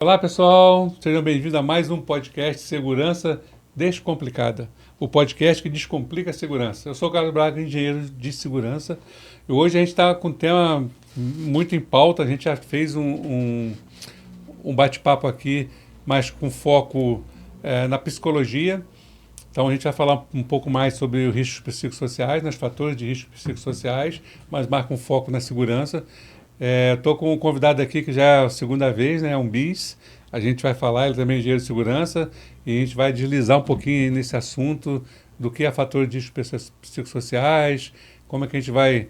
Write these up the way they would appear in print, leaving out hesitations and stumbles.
Olá pessoal, sejam bem-vindos a mais um podcast Segurança Descomplicada, o podcast que descomplica a segurança. Eu sou o Carlos Braga, engenheiro de segurança, e hoje a gente está com um tema muito em pauta. A gente já fez um bate-papo aqui, mas com foco na psicologia. Então a gente vai falar um pouco mais sobre os riscos psicossociais, os fatores de riscos psicossociais, mas mais com foco na segurança. Estou com um convidado aqui que já é a segunda vez, né? Um BIS. A gente vai falar, ele também é engenheiro de segurança, e a gente vai deslizar um pouquinho nesse assunto do que é fator de riscos psicossociais, como é que a gente vai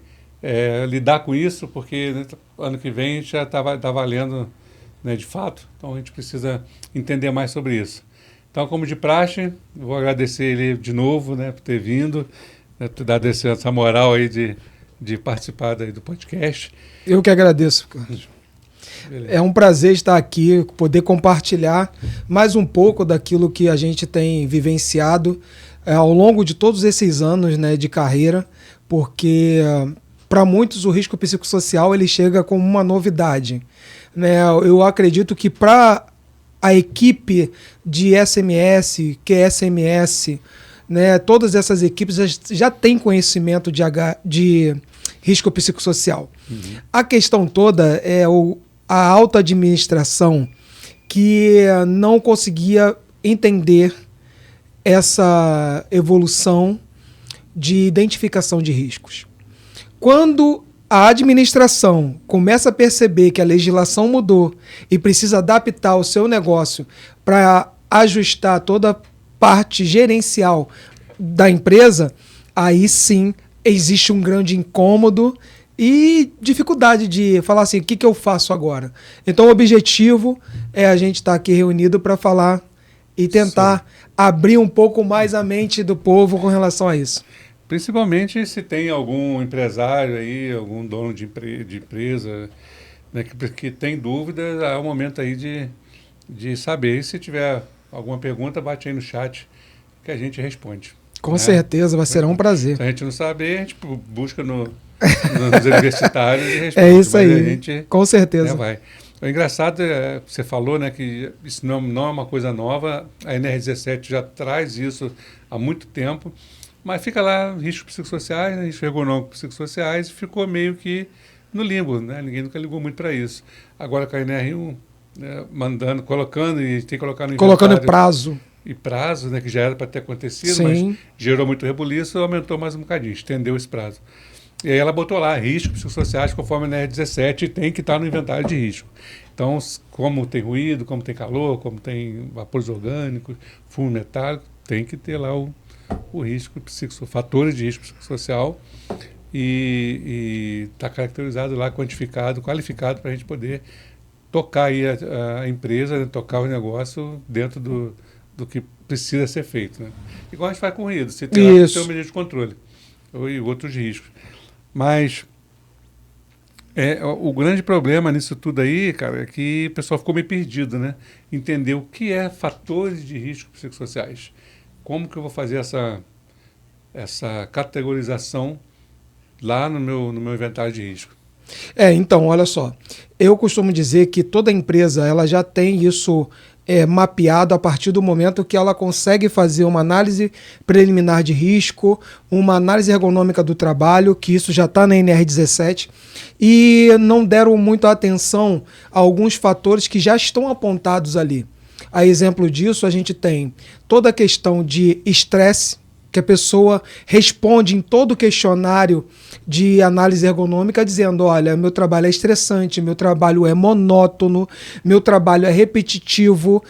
lidar com isso, porque ano que vem a gente já tá valendo, né, de fato, então a gente precisa entender mais sobre isso. Então, como de praxe, vou agradecer ele de novo, né, por ter vindo, né, por ter dado essa moral aí de participar daí do podcast. Eu que agradeço, Carlos. Beleza. É um prazer estar aqui, poder compartilhar mais um pouco daquilo que a gente tem vivenciado ao longo de todos esses anos, né, de carreira, porque para muitos o risco psicossocial ele chega como uma novidade, né? Eu acredito que para a equipe de SMS, QSMS, né, todas essas equipes já têm conhecimento de risco psicossocial. Uhum. A questão toda é a alta administração que não conseguia entender essa evolução de identificação de riscos. Quando a administração começa a perceber que a legislação mudou e precisa adaptar o seu negócio para ajustar toda a parte gerencial da empresa, aí sim existe um grande incômodo e dificuldade de falar assim, o que eu faço agora? Então o objetivo é a gente estar aqui reunido para falar e tentar abrir um pouco mais a mente do povo com relação a isso. Principalmente se tem algum empresário aí, algum dono de empresa, né, que tem dúvidas, é o momento aí de saber. E se tiver alguma pergunta, bate aí no chat que a gente responde. Com certeza, será um prazer. Se a gente não saber, a gente busca nos universitários e responde. É isso aí, a gente, com certeza. Né, vai. O engraçado é que você falou, né, que isso não é uma coisa nova, a NR17 já traz isso há muito tempo, mas fica lá riscos psicossociais, né, riscos ergonômicos psicossociais, e ficou meio que no limbo, né? Ninguém nunca ligou muito para isso. Agora com a NR1, né, colocando, e tem que colocar no inventário. Colocando prazo. E prazo, né, que já era para ter acontecido, Sim. Mas gerou muito rebuliço, aumentou mais um bocadinho, estendeu esse prazo. E aí ela botou lá, riscos psicossociais conforme a NR17, tem que estar no inventário de risco. Então, como tem ruído, como tem calor, como tem vapores orgânicos, fumo metálico, tem que ter lá o risco fatores de risco psicossocial e está caracterizado lá, quantificado, qualificado para a gente poder tocar aí a empresa, né, tocar o negócio dentro do que precisa ser feito, né? Igual a gente faz com ruído, você tem uma medida de controle e outros riscos. Mas o grande problema nisso tudo aí, cara, é que o pessoal ficou meio perdido, né? Entender o que é fatores de risco psicossociais. Como que eu vou fazer essa categorização lá no meu inventário de risco? Então, olha só, eu costumo dizer que toda empresa ela já tem isso mapeado a partir do momento que ela consegue fazer uma análise preliminar de risco, uma análise ergonômica do trabalho, que isso já está na NR17, e não deram muita atenção a alguns fatores que já estão apontados ali. A exemplo disso, a gente tem toda a questão de estresse, que a pessoa responde em todo o questionário de análise ergonômica dizendo, olha, meu trabalho é estressante, meu trabalho é monótono, meu trabalho é repetitivo,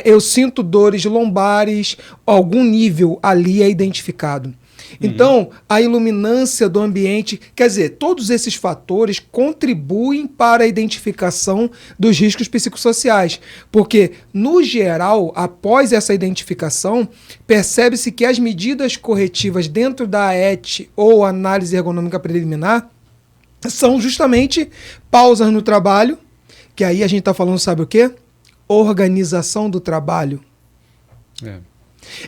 eu sinto dores lombares, algum nível ali é identificado. Então, a iluminância do ambiente, quer dizer, todos esses fatores contribuem para a identificação dos riscos psicossociais, porque, no geral, após essa identificação, percebe-se que as medidas corretivas dentro da ET ou análise ergonômica preliminar são justamente pausas no trabalho, que aí a gente está falando, sabe o quê? Organização do trabalho.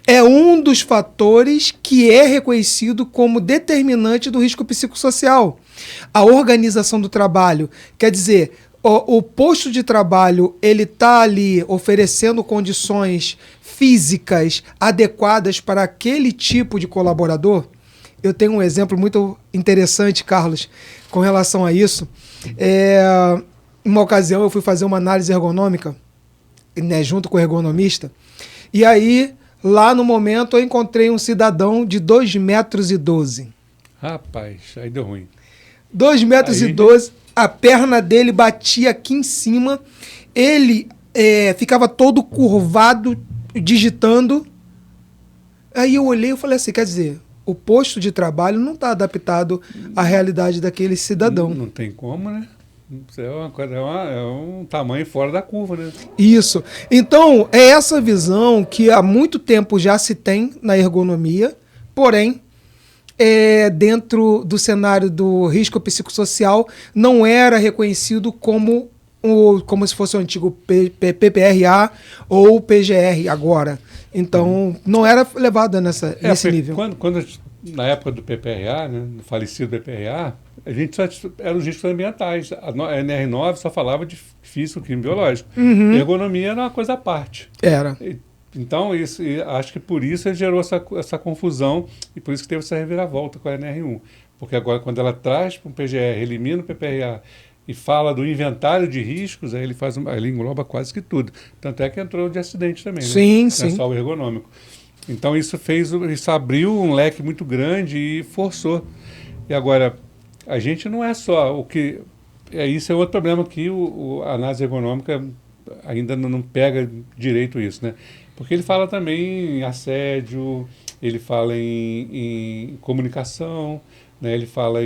É um dos fatores que é reconhecido como determinante do risco psicossocial. A organização do trabalho, quer dizer, o posto de trabalho ele está ali oferecendo condições físicas adequadas para aquele tipo de colaborador. Eu tenho um exemplo muito interessante, Carlos, com relação a isso. Em uma ocasião eu fui fazer uma análise ergonômica, né, junto com o ergonomista, e aí, lá no momento, eu encontrei um cidadão de 2,12 metros. Rapaz, aí deu ruim. 2,12 metros, a perna dele batia aqui em cima, ele ficava todo curvado, digitando. Aí eu olhei e falei assim, quer dizer, o posto de trabalho não está adaptado à realidade daquele cidadão. Não tem como, né? É um tamanho fora da curva, né? Isso. Então, é essa visão que há muito tempo já se tem na ergonomia, porém, dentro do cenário do risco psicossocial, não era reconhecido como se fosse o antigo PPRA ou PGR agora. Então, não era levado nesse nível. Quando, na época do PPRA, né, do falecido PPRA, a gente só era os riscos ambientais. A NR9 só falava de físico, químico, biológico. Ergonomia era uma coisa à parte. Era. Então, acho que por isso ele gerou essa confusão e por isso que teve essa reviravolta com a NR1. Porque agora, quando ela traz para um PGR, elimina o PPRA e fala do inventário de riscos, aí ele engloba quase que tudo. Tanto é que entrou de acidente também, sim, né? sim. Não é só o ergonômico. Então, isso abriu um leque muito grande e forçou. E agora, a gente não é só o que... Isso é outro problema que a análise ergonômica ainda não pega direito isso, né? Porque ele fala também em assédio, ele fala em comunicação, né? Ele fala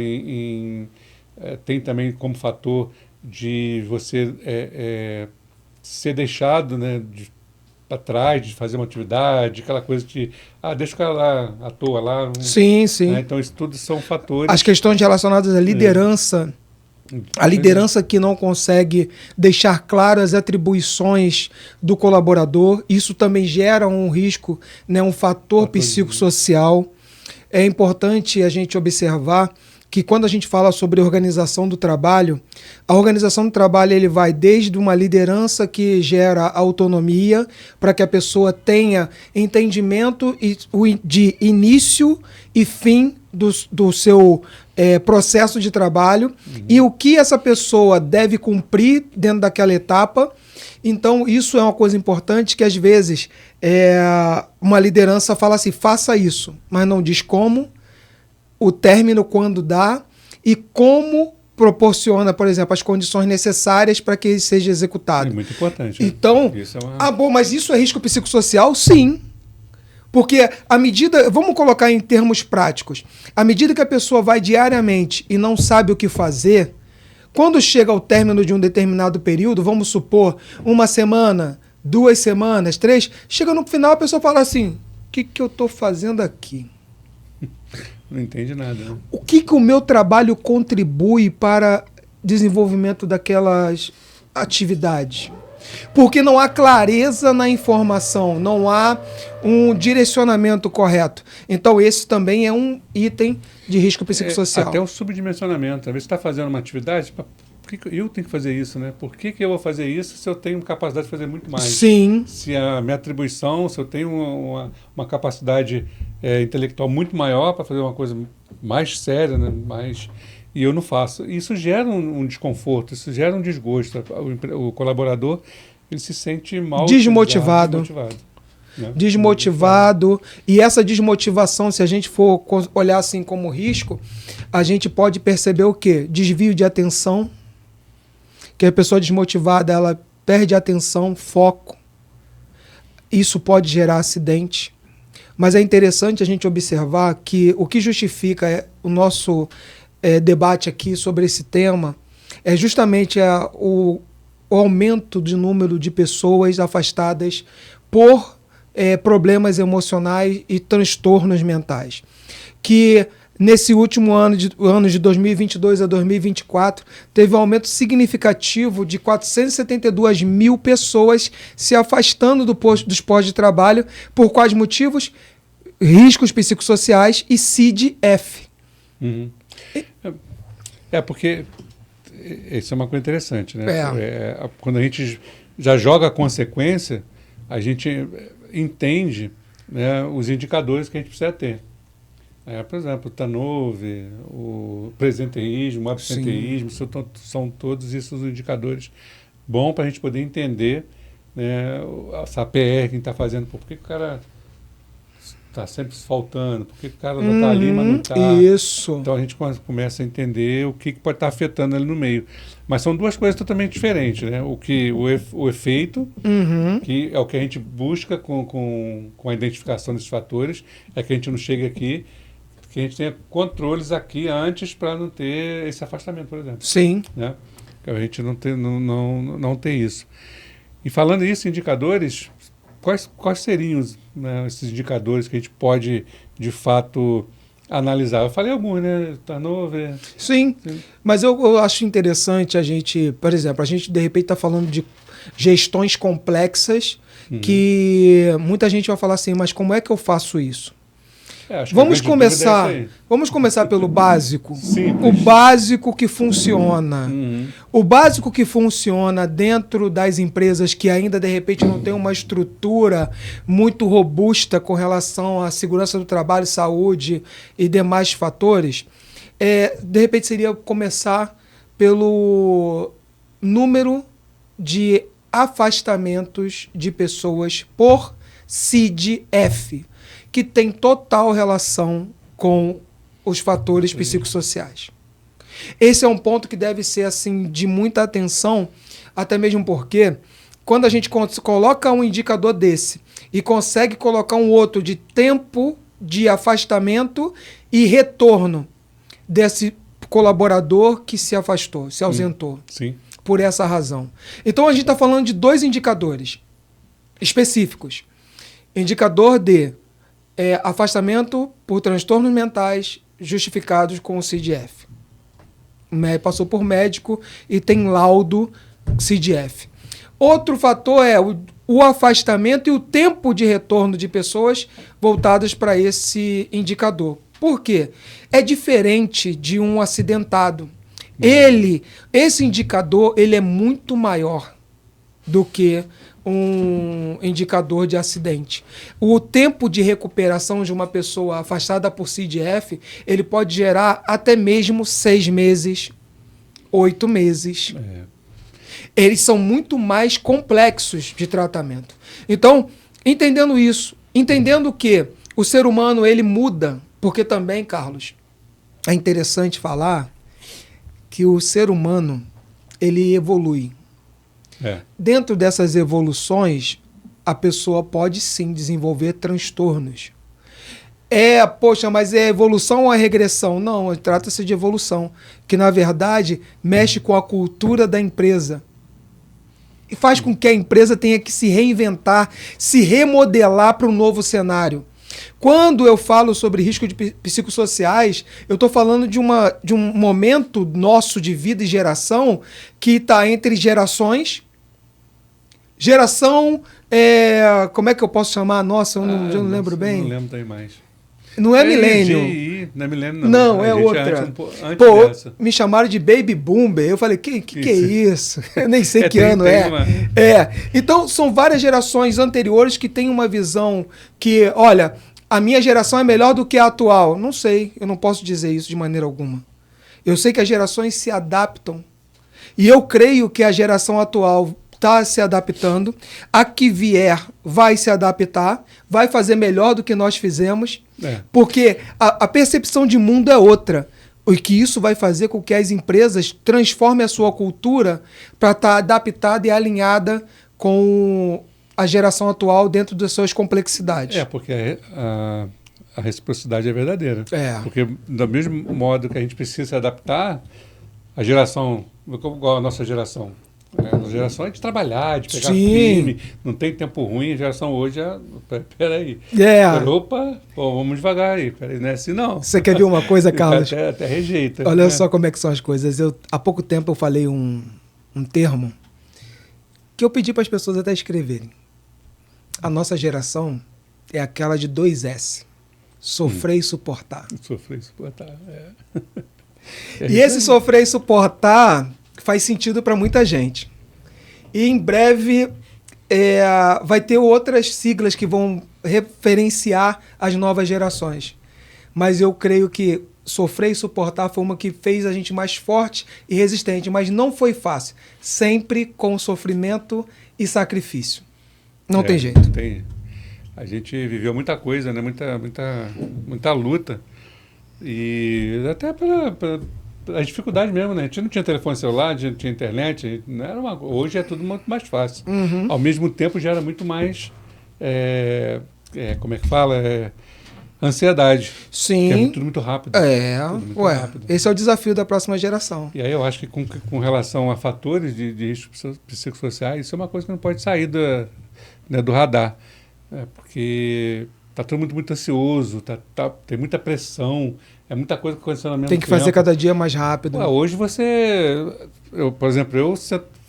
tem também como fator de você ser deixado, né, para trás, de fazer uma atividade, aquela coisa de, deixa o cara lá à toa lá. Sim, sim. Né? Então, isso tudo são fatores. As questões relacionadas à liderança, a liderança que não consegue deixar claras as atribuições do colaborador, isso também gera um risco, né, um fator psicossocial. É importante a gente observar que quando a gente fala sobre organização do trabalho, a organização do trabalho ele vai desde uma liderança que gera autonomia para que a pessoa tenha entendimento de início e fim do seu processo de trabalho e o que essa pessoa deve cumprir dentro daquela etapa. Então, isso é uma coisa importante que, às vezes, uma liderança fala assim, faça isso, mas não diz como, o término quando dá e como proporciona, por exemplo, as condições necessárias para que ele seja executado. É muito importante. Então, bom, mas isso é risco psicossocial? Sim. Porque vamos colocar em termos práticos, à medida que a pessoa vai diariamente e não sabe o que fazer, quando chega ao término de um determinado período, vamos supor, 1 semana, 2 semanas, 3, chega no final a pessoa fala assim, o que eu estou fazendo aqui? Não entende nada. Né? O que o meu trabalho contribui para desenvolvimento daquelas atividades? Porque não há clareza na informação, não há um direcionamento correto. Então, esse também é um item de risco psicossocial. Até o subdimensionamento. Às vezes você está fazendo uma atividade, por que eu tenho que fazer isso, né? Por que eu vou fazer isso se eu tenho capacidade de fazer muito mais? Sim. Se a minha atribuição, se eu tenho uma capacidade intelectual muito maior para fazer uma coisa mais séria, né? E eu não faço. Isso gera um desconforto, isso gera um desgosto. O colaborador ele se sente mal. Desmotivado. Né? Desmotivado. E essa desmotivação, se a gente for olhar assim como risco, a gente pode perceber o quê? Desvio de atenção. Que a pessoa desmotivada, ela perde atenção, foco. Isso pode gerar acidente. Mas é interessante a gente observar que o que justifica o nosso debate aqui sobre esse tema é justamente o aumento de número de pessoas afastadas por problemas emocionais e transtornos mentais. Que nesse último ano de 2022 a 2024, teve um aumento significativo de 472 mil pessoas se afastando dos postos de trabalho. Por quais motivos? Riscos psicossociais e CID-F. Uhum. Porque isso é uma coisa interessante, né? Quando a gente já joga a consequência, a gente entende, né, os indicadores que a gente precisa ter. Por exemplo, o turnover, o presenteísmo, o absenteísmo, são todos esses indicadores bons para a gente poder entender, né, essa PR que a gente está fazendo. Por que o cara está sempre faltando? Por que o cara não está ali, mas não está? Isso. Então a gente começa a entender o que pode estar afetando ali no meio. Mas são duas coisas totalmente diferentes, né? O efeito, que é o que a gente busca com a identificação desses fatores, é que a gente não chegue aqui, que a gente tenha controles aqui antes para não ter esse afastamento, por exemplo. Sim. Né? Que a gente não ter isso. E falando isso, indicadores, quais seriam né, esses indicadores que a gente pode, de fato, analisar? Eu falei alguns, né? Turnover. Sim, mas eu acho interessante a gente, por exemplo, a gente de repente está falando de gestões complexas que muita gente vai falar assim, mas como é que eu faço isso? Vamos começar pelo básico. Simples. O básico que funciona. O básico que funciona dentro das empresas que ainda de repente não tem uma estrutura muito robusta com relação à segurança do trabalho, saúde e demais fatores, de repente seria começar pelo número de afastamentos de pessoas por CID-F, que tem total relação com os fatores psicossociais. Esse é um ponto que deve ser assim de muita atenção, até mesmo porque quando a gente coloca um indicador desse e consegue colocar um outro de tempo de afastamento e retorno desse colaborador que se afastou, se ausentou. Sim. Por essa razão. Então a gente está falando de dois indicadores específicos. Indicador de afastamento por transtornos mentais justificados com o CID-F. Passou por médico e tem laudo CID-F. Outro fator é o afastamento e o tempo de retorno de pessoas voltadas para esse indicador. Por quê? É diferente de um acidentado. Esse indicador, ele é muito maior do que um indicador de acidente. O tempo de recuperação de uma pessoa afastada por CID-F, ele pode gerar até mesmo 6 meses, 8 meses. Eles são muito mais complexos de tratamento. Então, entendendo isso, entendendo que o ser humano, ele muda, porque também, Carlos, é interessante falar que o ser humano, ele evolui. Dentro dessas evoluções, a pessoa pode sim desenvolver transtornos. Poxa, mas é evolução ou é regressão? Não, trata-se de evolução, que na verdade mexe com a cultura da empresa e faz com que a empresa tenha que se reinventar, se remodelar para um novo cenário. Quando eu falo sobre risco de psicossociais, eu estou falando de um momento nosso de vida e geração que está entre gerações. Geração, como é que eu posso chamar? Nossa, eu não lembro bem. Não lembro daí mais. Não é milênio. Não é milênio, não. Não, é outra. Antes dessa. Me chamaram de Baby Boomer. Eu falei, que é isso? Eu nem sei que ano é. Então, são várias gerações anteriores que têm uma visão que, olha, a minha geração é melhor do que a atual. Não sei, eu não posso dizer isso de maneira alguma. Eu sei que as gerações se adaptam. E eu creio que a geração atual está se adaptando. A que vier vai se adaptar, vai fazer melhor do que nós fizemos, porque a percepção de mundo é outra. E que isso vai fazer com que as empresas transformem a sua cultura para estar adaptada e alinhada com a geração atual dentro das suas complexidades. Porque a reciprocidade é verdadeira. Porque do mesmo modo que a gente precisa se adaptar, a geração, igual a nossa geração, a geração é de trabalhar, de pegar firme, não tem tempo ruim. A geração hoje peraí. Opa, vamos devagar aí. Peraí, não é assim não. Você quer ver uma coisa, Carlos? Até rejeita. Olha só como é que são as coisas. Há pouco tempo eu falei um termo que eu pedi para as pessoas até escreverem. A nossa geração é aquela de 2 S. Sofrer e suportar. Sofrer e suportar, E esse sofrer e suportar que faz sentido para muita gente. E em breve vai ter outras siglas que vão referenciar as novas gerações. Mas eu creio que sofrer e suportar foi uma que fez a gente mais forte e resistente, mas não foi fácil. Sempre com sofrimento e sacrifício. Não tem jeito. A gente viveu muita coisa, né? Muita luta. E até pela as dificuldades mesmo, né? A gente não tinha telefone celular, a gente não tinha internet. Não era hoje é tudo muito mais fácil. Uhum. Ao mesmo tempo já era muito mais... como é que fala? Ansiedade. Sim. É tudo muito rápido. Rápido. Esse é o desafio da próxima geração. E aí eu acho que com relação a fatores de riscos psicossociais, isso é uma coisa que não pode sair do radar. Porque está todo mundo muito ansioso, tem muita pressão, é muita coisa acontecendo ao mesmo tempo. Tem que fazer cada dia mais rápido. Hoje por exemplo, eu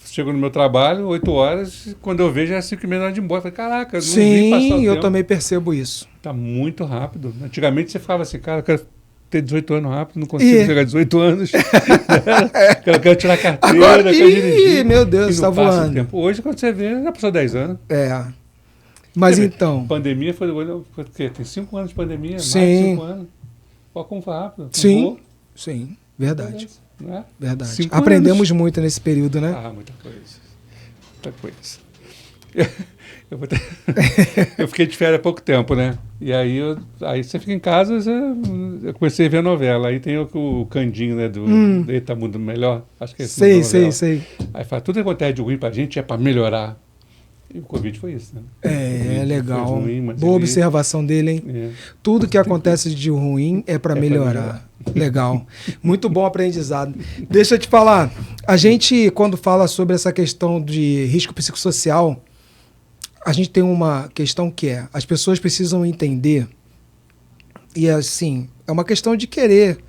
chego no meu trabalho, 8 horas, quando eu vejo é 5h30 da hora de ir embora. Eu falei, caraca, não vi passar o tempo. Eu também percebo isso. Está muito rápido. Antigamente você ficava assim, cara, eu quero ter 18 anos rápido, não consigo chegar a 18 anos. Eu quero tirar carteira, agora, quero dirigir. Meu Deus, está voando. Tempo. Hoje, quando você vê, já passou 10 anos. Mas então... Pandemia foi o quê? Tem 5 anos de pandemia? Sim. Mais de 5 anos. Olha como foi rápido. Sim, verdade. Não é? Verdade. Aprendemos muito nesse período, né? Muita coisa. Eu fiquei de férias há pouco tempo, né? E aí você fica em casa, eu comecei a ver a novela. Aí tem o Candinho, né? Do Eita Mundo Melhor. Acho que é esse. Sei. Aí fala, tudo que acontece de ruim pra gente é pra melhorar. E o Covid foi isso, né? É legal. Ruim, boa observação dele, hein? Tudo que acontece de ruim é para melhorar. Legal. Muito bom aprendizado. Deixa eu te falar. A gente, quando fala sobre essa questão de risco psicossocial, a gente tem uma questão que as pessoas precisam entender, e assim, é uma questão de querer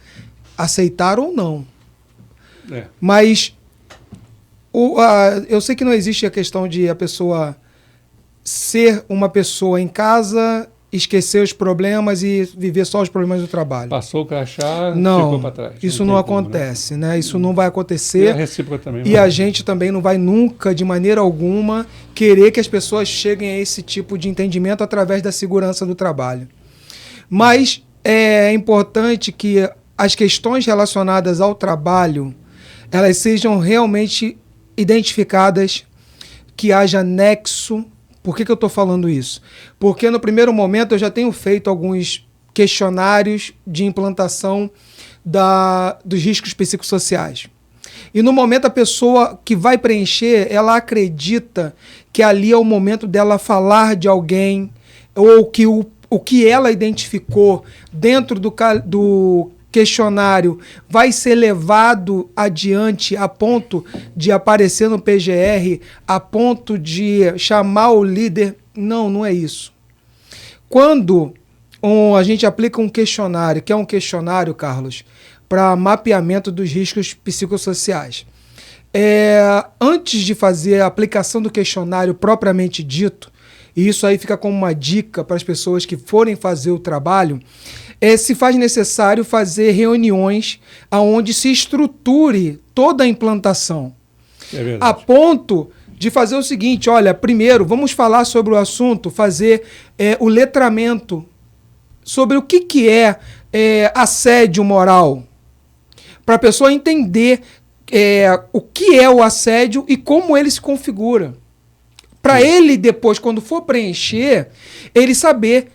aceitar ou não. Mas... eu sei que não existe a questão de a pessoa ser uma pessoa em casa, esquecer os problemas e viver só os problemas do trabalho. Passou o crachá, ficou para trás. Isso não acontece, né? Isso não vai acontecer. E a recíproca também. E a gente também não vai nunca, de maneira alguma, querer que as pessoas cheguem a esse tipo de entendimento através da segurança do trabalho. Mas é importante que as questões relacionadas ao trabalho, elas sejam realmente identificadas, que haja nexo. Por que eu estou falando isso? Porque no primeiro momento eu já tenho feito alguns questionários de implantação dos riscos psicossociais. E no momento a pessoa que vai preencher, ela acredita que ali é o momento dela falar de alguém, ou que o que ela identificou dentro do questionário vai ser levado adiante a ponto de aparecer no PGR, a ponto de chamar o líder. Não é isso. Quando a gente aplica um questionário, que é um questionário, Carlos, para mapeamento dos riscos psicossociais, antes de fazer a aplicação do questionário propriamente dito, e isso aí fica como uma dica para as pessoas que forem fazer o trabalho, se faz necessário fazer reuniões onde se estruture toda a implantação. A ponto de fazer o seguinte, olha, primeiro vamos falar sobre o assunto, fazer o letramento sobre o que é assédio moral, para a pessoa entender o que é o assédio e como ele se configura. Para ele depois, quando for preencher, ele saber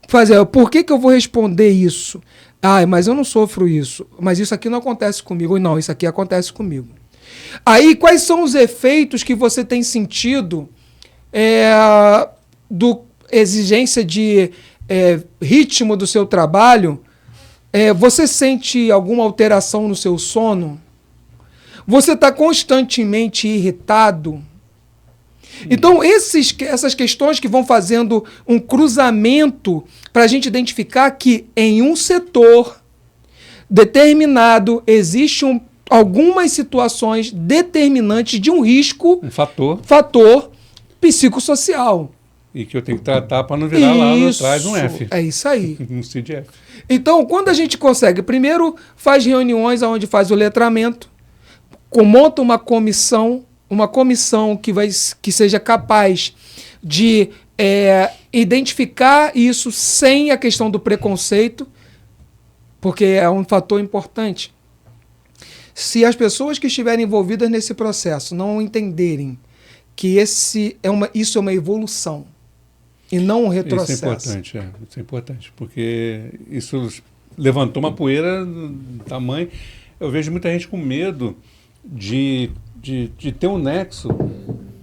fazer, por que eu vou responder isso? Mas eu não sofro isso. Mas isso aqui não acontece comigo. Não, isso aqui acontece comigo. Aí, quais são os efeitos que você tem sentido do exigência de ritmo do seu trabalho? Você sente alguma alteração no seu sono? Você está constantemente irritado? Então, essas questões que vão fazendo um cruzamento para a gente identificar que em um setor determinado existe algumas situações determinantes de um risco, fator psicossocial. E que eu tenho que tratar para não virar lá atrás um F. É isso aí. Um CDF. Então, quando a gente consegue, primeiro faz reuniões onde faz o letramento, monta uma comissão que seja capaz de identificar isso sem a questão do preconceito, porque é um fator importante. Se as pessoas que estiverem envolvidas nesse processo não entenderem que isso é uma evolução e não um retrocesso. Isso é importante, porque isso levantou uma poeira do tamanho. Eu vejo muita gente com medo de ter um nexo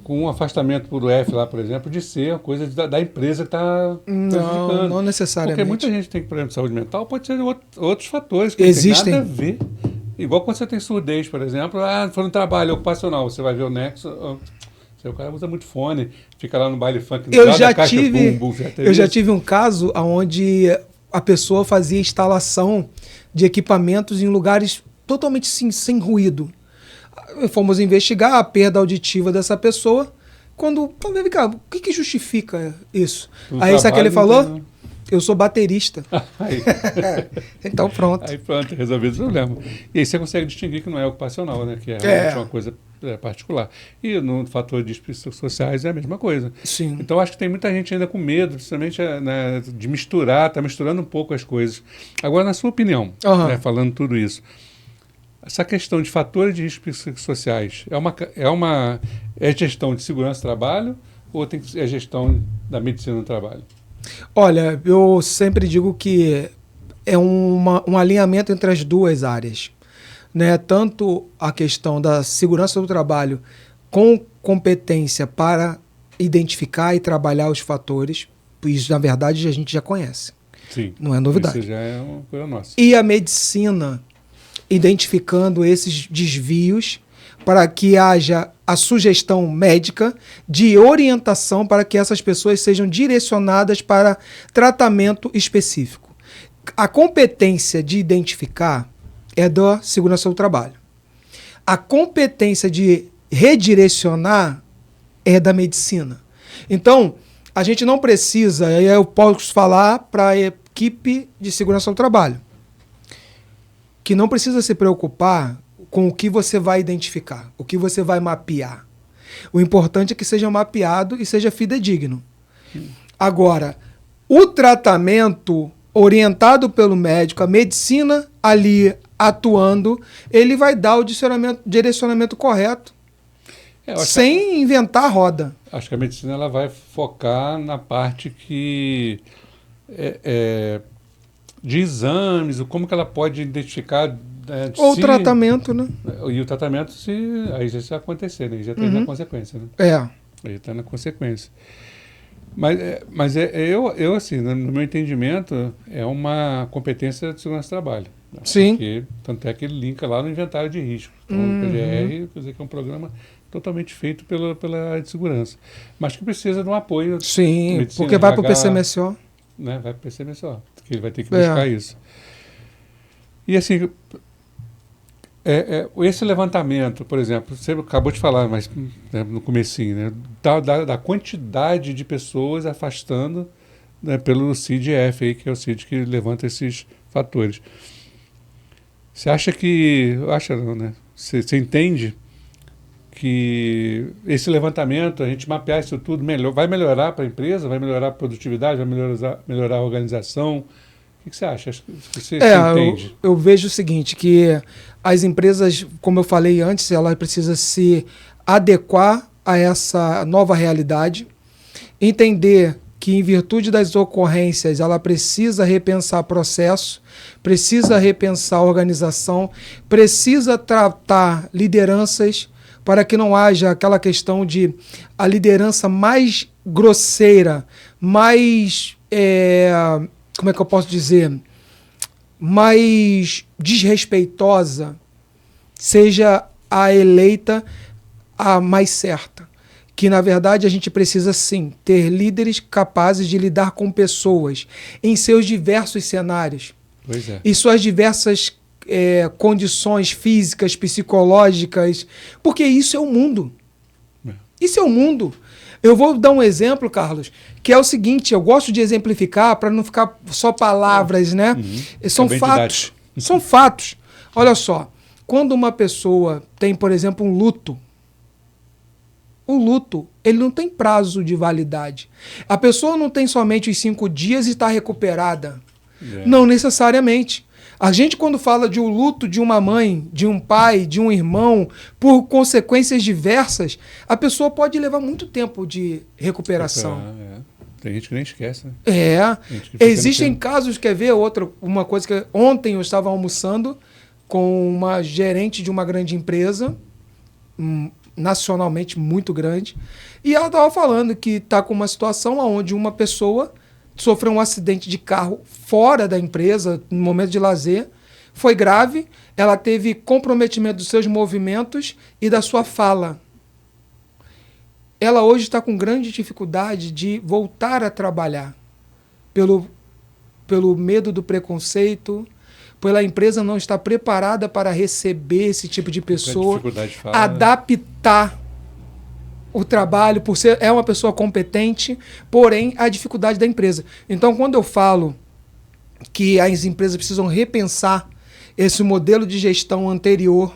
com um afastamento por F lá, por exemplo, de ser a coisa da empresa que está prejudicando. Não necessariamente. Porque muita gente tem problema de saúde mental, pode ser outros fatores que existem. Não tem nada a ver. Igual quando você tem surdez, por exemplo, foi no trabalho ocupacional, você vai ver o nexo, o cara usa muito fone, fica lá no baile funk, eu já tive um caso onde a pessoa fazia instalação de equipamentos em lugares totalmente sem ruído. Fomos investigar a perda auditiva dessa pessoa. Quando vem cá, o que justifica isso? Aí sabe o que ele falou? Eu sou baterista. Então pronto. Aí pronto, resolvido o problema. E aí você consegue distinguir que não é ocupacional, né? Que é realmente uma coisa particular. E no fator de espícitos sociais é a mesma coisa. Sim. Então acho que tem muita gente ainda com medo, justamente de misturar, está misturando um pouco as coisas. Agora, na sua opinião, falando tudo isso, essa questão de fatores de risco psicossociais é gestão de segurança do trabalho ou é gestão da medicina do trabalho? Olha, eu sempre digo que é um alinhamento entre as duas áreas, né? Tanto a questão da segurança do trabalho com competência para identificar e trabalhar os fatores, isso na verdade a gente já conhece. Sim, não é novidade. Isso já é uma coisa nossa. E a medicina identificando esses desvios para que haja a sugestão médica de orientação para que essas pessoas sejam direcionadas para tratamento específico. A competência de identificar é da segurança do trabalho. A competência de redirecionar é da medicina. Então, a gente não precisa, eu posso falar para a equipe de segurança do trabalho, que não precisa se preocupar com o que você vai identificar, o que você vai mapear. O importante é que seja mapeado e seja fidedigno. Agora, o tratamento orientado pelo médico, a medicina ali atuando, ele vai dar o direcionamento correto, sem inventar a roda. Acho que a medicina ela vai focar na parte que de exames, como que ela pode identificar ou o tratamento, né? E o tratamento, aí já vai acontecer, né? Já está na consequência, né? Aí está na consequência. Mas eu assim, no meu entendimento, é uma competência de segurança do trabalho. Sim. Porque, tanto é que ele linka lá no inventário de risco. Então, o PGR, quer dizer que é um programa totalmente feito pela área de segurança. Mas que precisa de um apoio. Sim, porque vai para o PCMSO. Né? Vai para o PCMSO, que ele vai ter que buscar isso. E assim... esse levantamento, por exemplo, você acabou de falar, mas no comecinho, né, da quantidade de pessoas afastando, né, pelo CID-F, aí, que é o CID que levanta esses fatores. Você acha que... Acha não, né? Você entende que esse levantamento, a gente mapear isso tudo, vai melhorar para a empresa, vai melhorar a produtividade, vai melhorar a organização? O que você acha? Você entende? Eu vejo o seguinte, que as empresas, como eu falei antes, elas precisam se adequar a essa nova realidade, entender que em virtude das ocorrências ela precisa repensar processo, precisa repensar organização, precisa tratar lideranças para que não haja aquela questão de a liderança mais grosseira, mais... como é que eu posso dizer, mais desrespeitosa, seja a eleita a mais certa. Que, na verdade, a gente precisa, sim, ter líderes capazes de lidar com pessoas em seus diversos cenários. Pois é. E suas diversas condições físicas, psicológicas, porque isso é o mundo. Isso é o mundo. Eu vou dar um exemplo, Carlos, que é o seguinte, eu gosto de exemplificar para não ficar só palavras, né? São fatos. São fatos. Olha só, Quando uma pessoa tem, por exemplo, um luto, o luto, ele não tem prazo de validade. A pessoa não tem somente os 5 dias e está recuperada. Não necessariamente. A gente, quando fala de um luto de uma mãe, de um pai, de um irmão, por consequências diversas, a pessoa pode levar muito tempo de recuperação. Tem gente que nem esquece, né? Existem casos, quer ver uma coisa que ontem eu estava almoçando com uma gerente de uma grande empresa, nacionalmente muito grande, e ela estava falando que está com uma situação onde uma pessoa sofreu um acidente de carro fora da empresa, no momento de lazer, foi grave, ela teve comprometimento dos seus movimentos e da sua fala. Ela hoje está com grande dificuldade de voltar a trabalhar, pelo medo do preconceito, pela empresa não estar preparada para receber esse tipo de pessoa, adaptar o trabalho, por ser uma pessoa competente, porém a dificuldade da empresa. Então, quando eu falo que as empresas precisam repensar esse modelo de gestão anterior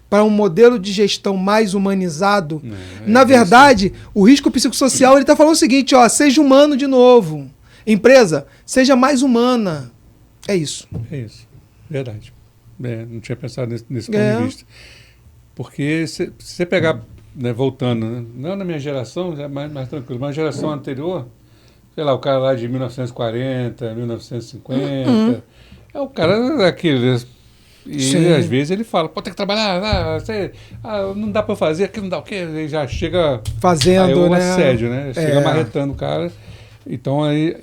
para um modelo de gestão mais humanizado, na verdade, o risco psicossocial está falando o seguinte, seja humano de novo. Empresa, seja mais humana. É isso. É isso. Verdade. Não tinha pensado nesse ponto de vista. Porque se você pegar, voltando, né, não na minha geração, já mais tranquilo, mas na geração anterior, sei lá, o cara lá de 1940, 1950, é o cara daquele. E às vezes ele fala, tem que trabalhar, não dá para fazer, aqui não dá o quê? Ele já chega fazendo, o assédio, né? Chega marretando o cara. Então aí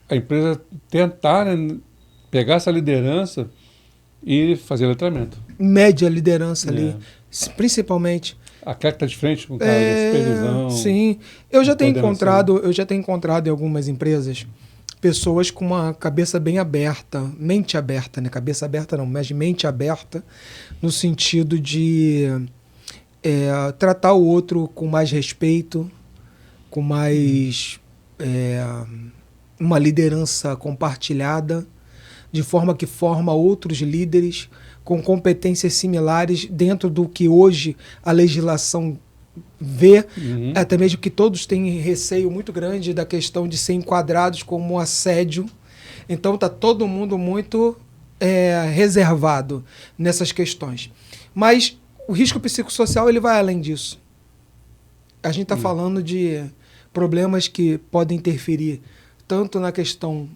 a empresa tentar, né, pegar essa liderança e fazer letramento. Média liderança ali, principalmente. Aquela que está de frente com o cara de supervisão. Sim. Eu já tenho encontrado em algumas empresas pessoas com uma cabeça bem aberta, mente aberta, né? Cabeça aberta não, mas mente aberta, no sentido de tratar o outro com mais respeito, com mais uma liderança compartilhada, de forma que forma outros líderes com competências similares dentro do que hoje a legislação vê, até mesmo que todos têm receio muito grande da questão de ser enquadrados como assédio. Então está todo mundo muito reservado nessas questões. Mas o risco psicossocial ele vai além disso. A gente está falando de problemas que podem interferir tanto na questão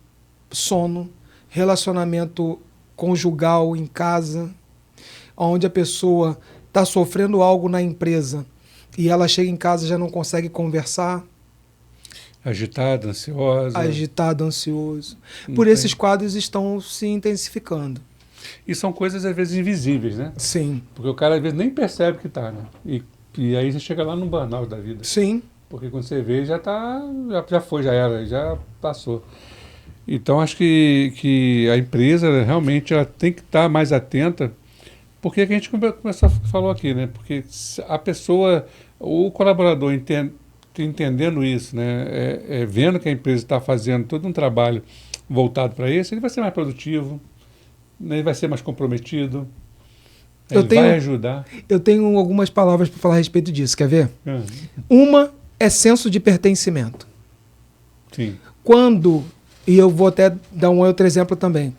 sono, relacionamento conjugal em casa, onde a pessoa está sofrendo algo na empresa e ela chega em casa e já não consegue conversar. Agitado, ansioso. Por esses quadros estão se intensificando. E são coisas, às vezes, invisíveis, né? Sim. Porque o cara, às vezes, nem percebe que está, né? E aí você chega lá no burnout da vida. Sim. Porque quando você vê, já era, já passou. Então, acho que a empresa, realmente, ela tem que estar mais atenta. Porque a gente falou aqui, né? Porque a pessoa, o colaborador entendendo isso, né? Vendo que a empresa está fazendo todo um trabalho voltado para isso, ele vai ser mais produtivo, né? Ele vai ser mais comprometido, vai ajudar. Eu tenho algumas palavras para falar a respeito disso, quer ver? Uma é senso de pertencimento. Sim. E eu vou até dar um outro exemplo também.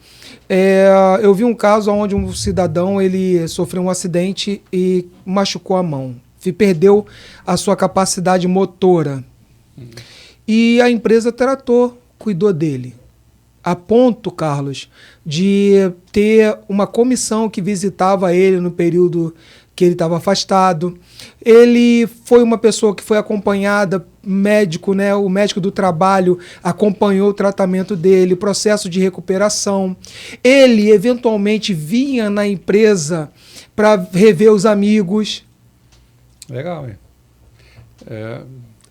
Eu vi um caso onde um cidadão ele sofreu um acidente e machucou a mão. Perdeu a sua capacidade motora. E a empresa cuidou dele. A ponto, Carlos, de ter uma comissão que visitava ele no período que ele estava afastado. Ele foi uma pessoa que foi acompanhada, médico, né? O médico do trabalho acompanhou o tratamento dele, processo de recuperação. Ele, eventualmente, vinha na empresa para rever os amigos. Legal, hein?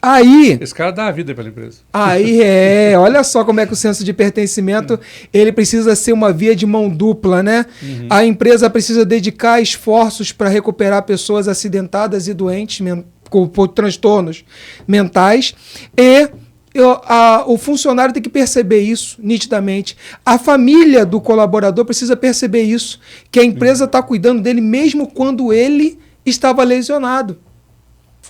Aí, esse cara dá a vida pela empresa. Olha só como é que o senso de pertencimento ele precisa ser uma via de mão dupla, né? A empresa precisa dedicar esforços para recuperar pessoas acidentadas e doentes por transtornos mentais e o funcionário tem que perceber isso nitidamente. A família do colaborador precisa perceber isso, que a empresa está cuidando dele mesmo quando ele estava lesionado.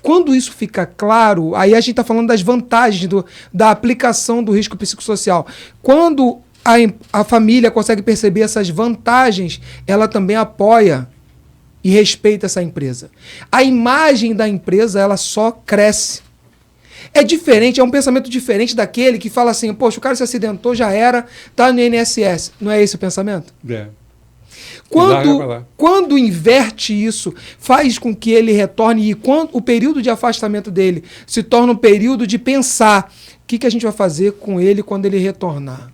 Quando isso fica claro, aí a gente está falando das vantagens da aplicação do risco psicossocial. Quando a família consegue perceber essas vantagens, ela também apoia e respeita essa empresa. A imagem da empresa, ela só cresce. É diferente, é um pensamento diferente daquele que fala assim, poxa, o cara se acidentou, já era, tá no INSS. Não é esse o pensamento? É. Quando inverte isso, faz com que ele retorne e quando o período de afastamento dele se torna um período de pensar o que a gente vai fazer com ele quando ele retornar.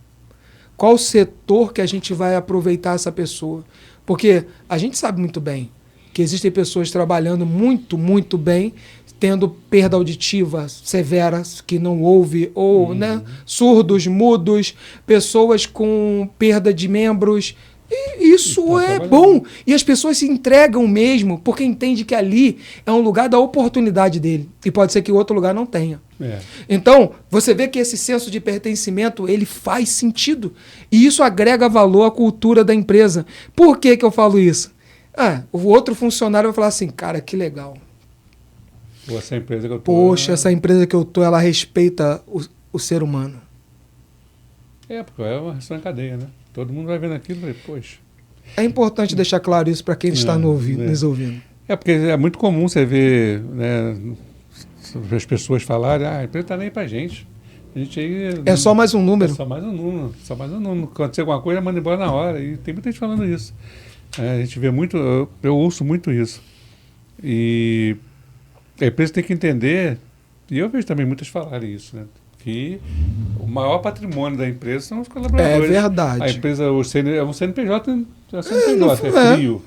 Qual o setor que a gente vai aproveitar essa pessoa? Porque a gente sabe muito bem que existem pessoas trabalhando muito, muito bem, tendo perda auditiva severa, que não ouve, ou né, surdos, mudos, pessoas com perda de membros. E isso é bom. E as pessoas se entregam mesmo, porque entendem que ali é um lugar da oportunidade dele. E pode ser que o outro lugar não tenha. É. Então, você vê que esse senso de pertencimento, ele faz sentido. E isso agrega valor à cultura da empresa. Por que eu falo isso? O outro funcionário vai falar assim, cara, que legal. Essa empresa que eu tô, poxa, essa empresa que eu tô, ela respeita o ser humano. Porque é uma reação em cadeia, né? Todo mundo vai vendo aquilo e vai, poxa. É importante deixar claro isso para quem está nos ouvindo. Porque é muito comum você ver, né, as pessoas falarem, a empresa está nem para a gente aí, é só mais um número. É só mais um número. Quando acontecer alguma coisa, manda embora na hora. E tem muita gente falando isso. A gente vê muito, eu ouço muito isso. E a empresa tem que entender, e eu vejo também muitas falarem isso, né? Que o maior patrimônio da empresa são os colaboradores. É verdade. A empresa, é um CNPJ, é frio.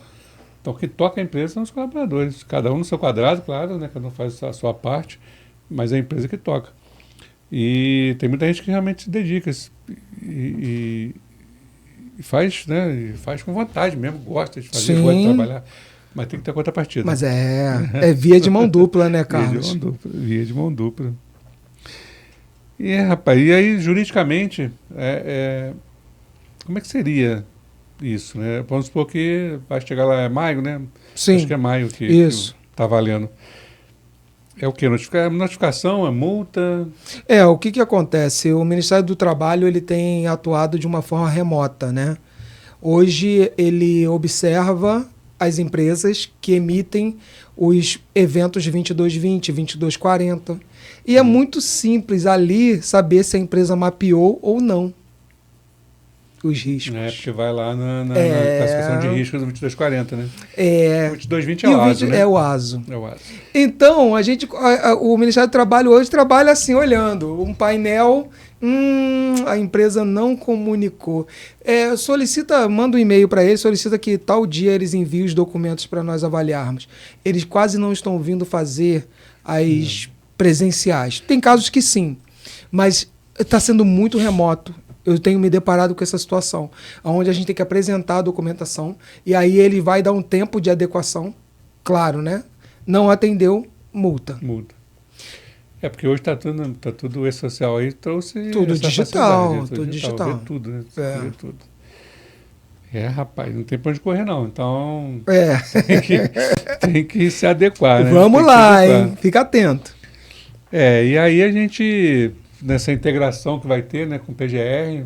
Então, quem toca a empresa são os colaboradores. Cada um no seu quadrado, claro, né? Cada um faz a sua parte, mas é a empresa que toca. E tem muita gente que realmente se dedica e faz, né? E faz com vontade mesmo, gosta de fazer, gosta de trabalhar. Mas tem que ter contrapartida. Mas é via de mão dupla, né, Carlos? Via de mão dupla. Rapaz, e aí, juridicamente, como é que seria isso, né? Vamos supor que vai chegar lá, é maio, né? Sim. Acho que é maio que está valendo. É o quê? Notificação, é multa? O que acontece? O Ministério do Trabalho ele tem atuado de uma forma remota, né? Hoje ele observa as empresas que emitem os eventos de 2220, 2240. E é muito simples ali saber se a empresa mapeou ou não os riscos. Porque vai lá na classificação de riscos do 2240, né? O 2220 é o ASO, né? É o ASO. Então, o Ministério do Trabalho hoje trabalha assim, olhando um painel, a empresa não comunicou. Manda um e-mail para eles, solicita que tal dia eles enviem os documentos para nós avaliarmos. Eles quase não estão vindo fazer as presenciais. Tem casos que sim, mas está sendo muito remoto. Eu tenho me deparado com essa situação, onde a gente tem que apresentar a documentação e aí ele vai dar um tempo de adequação, claro, né? Não atendeu, multa. Porque hoje está tudo e-social aí, trouxe tudo digital, tudo digital. Vê tudo, né? Vê tudo. Rapaz, não tem pra onde correr não, então tem que se adequar, né? Vamos lá, hein? Fica atento. E aí a gente, nessa integração que vai ter, né, com o PGR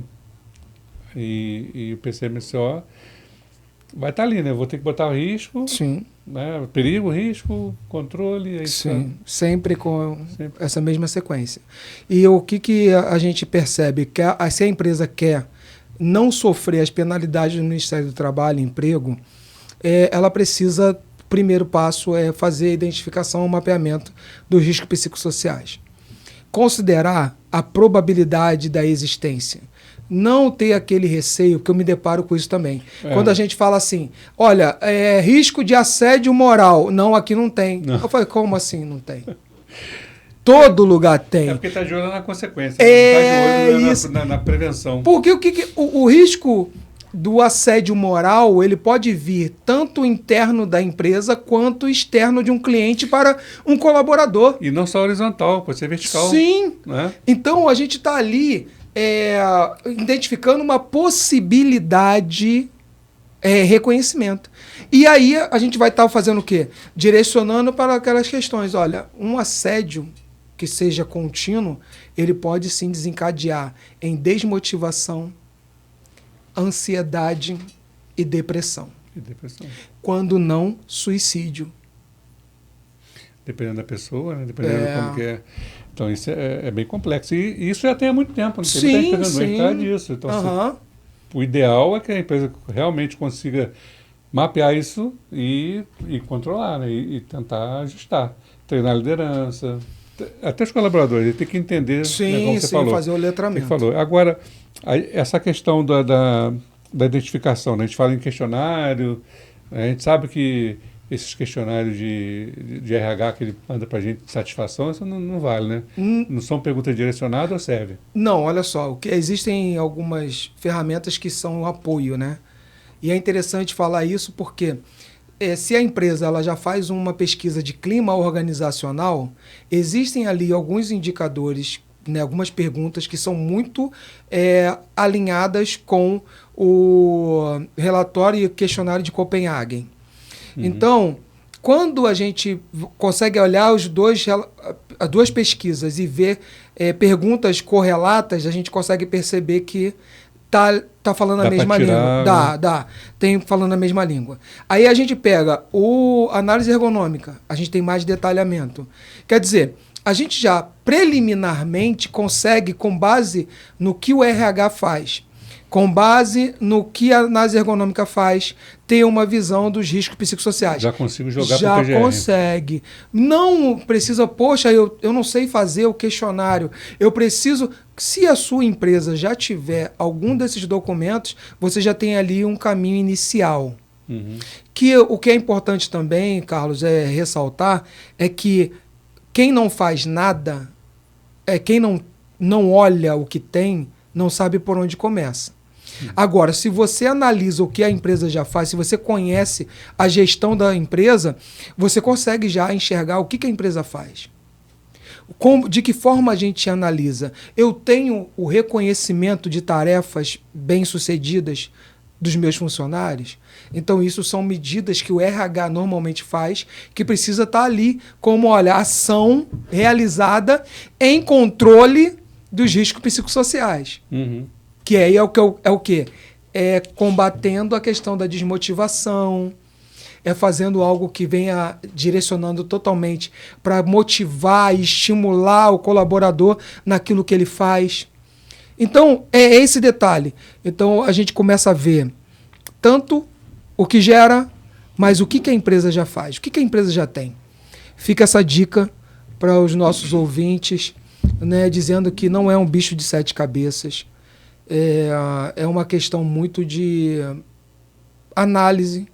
e o PCMCO, vai estar ali, né? Eu vou ter que botar o risco, sim, né? Perigo, risco, controle. Sim, sempre com essa mesma sequência. E o que a gente percebe? Que se a empresa quer não sofrer as penalidades do Ministério do Trabalho e Emprego, ela precisa, o primeiro passo é fazer a identificação e mapeamento dos riscos psicossociais. Considerar a probabilidade da existência. Não ter aquele receio, porque eu me deparo com isso também. Quando a gente fala assim, olha, risco de assédio moral. Não, aqui não tem. Não. Eu falei, como assim não tem? Todo lugar tem. Porque está de olho na consequência. Está de olho na prevenção. Porque o risco do assédio moral, ele pode vir tanto interno da empresa quanto externo de um cliente para um colaborador. E não só horizontal, pode ser vertical. Sim. Né? Então, a gente está ali identificando uma possibilidade, reconhecimento. E aí, a gente vai estar fazendo o quê? Direcionando para aquelas questões. Olha, um assédio que seja contínuo, ele pode sim desencadear em desmotivação, ansiedade e depressão. Quando não, suicídio. Dependendo da pessoa, né? Dependendo de como que é. Então, isso é bem complexo. E isso já tem há muito tempo, não tem muita gente pegando no mercado disso. Então, o ideal é que a empresa realmente consiga mapear isso e controlar, né? E tentar ajustar. Treinar a liderança. Até os colaboradores, tem que entender, como você falou. Fazer o letramento. Agora, essa questão da identificação, né? A gente fala em questionário, a gente sabe que esses questionários de RH que ele manda para a gente de satisfação, isso não vale, né? Não são perguntas direcionadas ou serve? Não, olha só, existem algumas ferramentas que são um apoio, né? E é interessante falar isso porque se a empresa ela já faz uma pesquisa de clima organizacional, existem ali alguns indicadores, né, algumas perguntas que são muito alinhadas com o relatório e questionário de Copenhagen. Então, quando a gente consegue olhar as duas pesquisas e ver perguntas correlatas, a gente consegue perceber que tá falando a mesma língua. Tem falando a mesma língua. Aí a gente pega a análise ergonômica, a gente tem mais detalhamento. Quer dizer, a gente já preliminarmente consegue, com base no que o RH faz, com base no que a análise ergonômica faz, ter uma visão dos riscos psicossociais. Já consigo jogar para o PGR. Já consegue. Não precisa, poxa, eu não sei fazer o questionário. Eu preciso... Se a sua empresa já tiver algum desses documentos, você já tem ali um caminho inicial. Que o que é importante também, Carlos, ressaltar, é que quem não faz nada, quem não olha o que tem, não sabe por onde começa. Agora, se você analisa o que a empresa já faz, se você conhece a gestão da empresa, você consegue já enxergar o que a empresa faz. De que forma a gente analisa? Eu tenho o reconhecimento de tarefas bem-sucedidas dos meus funcionários? Então, isso são medidas que o RH normalmente faz, que precisa estar ali como, olha, ação realizada em controle dos riscos psicossociais. Que aí é o quê? É combatendo a questão da desmotivação, fazendo algo que venha direcionando totalmente para motivar e estimular o colaborador naquilo que ele faz. Então, é esse detalhe. Então, a gente começa a ver tanto o que gera, mas o que a empresa já faz, o que a empresa já tem. Fica essa dica para os nossos ouvintes, né, dizendo que não é um bicho de 7 cabeças. É uma questão muito de análise.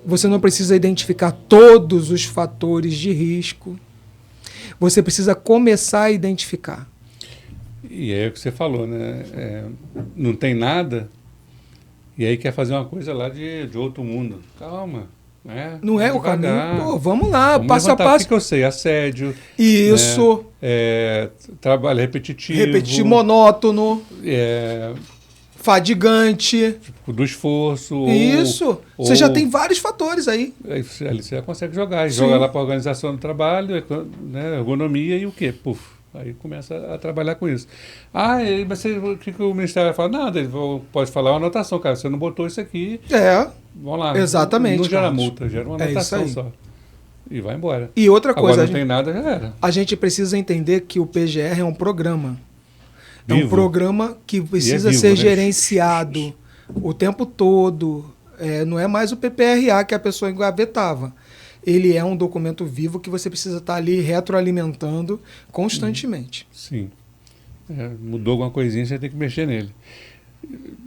Você não precisa identificar todos os fatores de risco. Você precisa começar a identificar. E é o que você falou, né? Não tem nada, e aí quer fazer uma coisa lá de outro mundo. Calma. Né? Não é o caminho? Pô, vamos lá, passo a passo. O que eu sei? Assédio. Isso. Né? Trabalho repetitivo. Monótono. Fadigante. Do esforço. Isso. Você já tem vários fatores aí. Ali você já consegue jogar. Joga lá para a organização do trabalho, né? Ergonomia e o quê? Puf. Aí começa a trabalhar com isso. Mas o que o Ministério vai falar? Nada, ele pode falar uma anotação, cara. Você não botou isso aqui. Vamos lá. Exatamente. Não gera multa, gera uma anotação só. E vai embora. E outra coisa. Agora não tem nada, já era. A gente precisa entender que o PGR é um programa. Vivo. É um programa que precisa ser gerenciado o tempo todo. Não é mais o PPRA que a pessoa engavetava. Ele é um documento vivo que você precisa estar ali retroalimentando constantemente. Sim. Mudou alguma coisinha, você tem que mexer nele.